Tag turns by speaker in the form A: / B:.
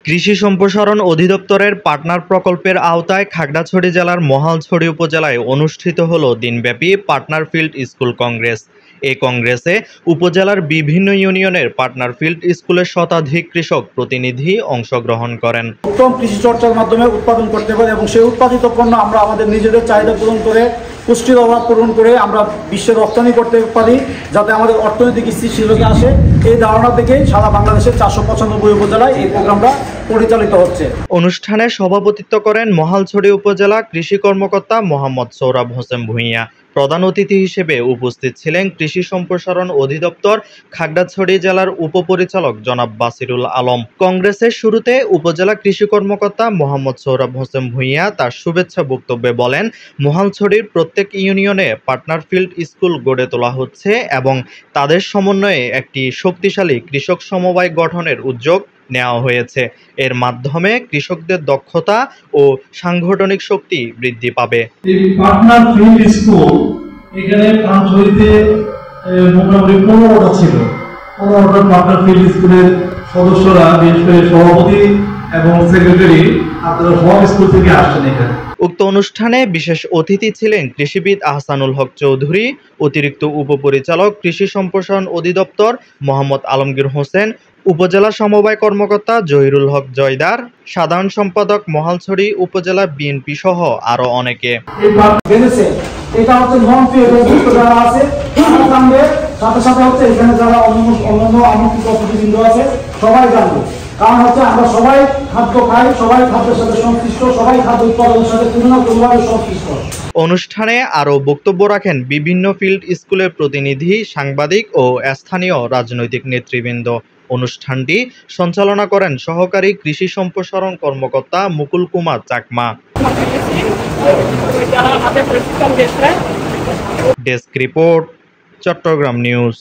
A: কৃষি সম্প্রসারণ অধিদপ্তরের পার্টনার প্রকল্পের আওতায় খাগড়াছড়ি জেলার মহালছড়ি উপজেলায় অনুষ্ঠিত হল দিনব্যাপী পার্টনার ফিল্ড স্কুল কংগ্রেস। এই কংগ্রেসে উপজেলার বিভিন্ন ইউনিয়নের পার্টনার ফিল্ড স্কুলের শতাধিক কৃষক প্রতিনিধি অংশগ্রহণ করেন।
B: উত্তম কৃষি চর্চার মাধ্যমে উৎপাদন করতে পারি এবং সেই উৎপাদিত পণ্য আমরা আমাদের নিজেদের চাহিদা পূরণ করে, পুষ্টির অভাব পূরণ করে আমরা বিশ্বে রপ্তানি করতে পারি, যাতে আমাদের অর্থনৈতিক স্থিতিশীলতা আসে। এই ধারণা থেকেই সারা বাংলাদেশের 495 উপজেলায় এই প্রোগ্রামটা পরিচালিত হচ্ছে।
A: অনুষ্ঠানে সভাপতিত্ব করেন মহালছড়ি উপজেলা কৃষি কর্মকর্তা মোহাম্মদ সৌরভ হোসেন ভূঁইয়া। প্রধান অতিথি হিসেবে উপস্থিত ছিলেন কৃষি সম্প্রসারণ অধিদপ্তর খাগড়াছড়ি জেলার উপপরিচালক জনাব বাসিরুল আলম। কংগ্রেসের শুরুতে উপজেলা কৃষি কর্মকর্তা মোহাম্মদ সৌরভ হোসেন ভূঁইয়া তার শুভেচ্ছা বক্তব্যে বলেন, মহালছড়ির প্রত্যেক ইউনিয়নে পার্টনার ফিল্ড স্কুল গড়ে তোলা হচ্ছে এবং তাদের সমন্বয়ে একটি শক্তিশালী কৃষক সমবায় গঠনের উদ্যোগ নেওয়া হয়েছে। এর মাধ্যমে কৃষকদের দক্ষতা ও সাংগঠনিক শক্তি বৃদ্ধি পাবে।
C: এই পার্টনার ফিল্ড স্কুল এখানে মহালছড়িতে মোটামুটি 15টা ছিল। 15টা পার্টনার ফিল্ড স্কুলের সদস্যরা, বিশেষ করে সভাপতি এবং সেক্রেটারি, আপনারা সব স্কুল থেকে আসছেন এখানে।
A: উক্ত অনুষ্ঠানে বিশেষ অতিথি ছিলেন কৃষিবিদ আহসানুল হক চৌধুরী, অতিরিক্ত উপপরিচালক কৃষি সম্প্রসারণ অধিদপ্তর মোহাম্মদ আলমগীর হোসেন, উপজেলা সমবায় কর্মকর্তা জহিরুল হক জয়দার, সাধারণ সম্পাদক মহালছড়ি উপজেলা বিএনপি সহ আরো অনেকে।
B: এটা হচ্ছে নন ফি এবং যারা আছে তারা জানবে, সাথে সাথে হচ্ছে এখানে যারা অন্যান্য আমন্ত্রিত অতিথিবৃন্দ আছে সবাই জানবে। কারণ হচ্ছে আমরা সবাই খাদ্য খাই, সবাই খাদ্যের সাথে সংশ্লিষ্ট, সবাই খাদ্য উৎপাদনের সাথে কোনোভাবে সংশ্লিষ্ট।
A: অনুষ্ঠানে আরও বক্তব্য রাখেন বিভিন্ন ফিল্ড স্কুলের প্রতিনিধি, সাংবাদিক ও স্থানীয় রাজনৈতিক নেতৃবৃন্দ। অনুষ্ঠানটি সঞ্চালনা করেন সহকারী কৃষি সম্প্রসারণ কর্মকর্তা Mukul Kumar Chakma. Desk report, Chattogram news.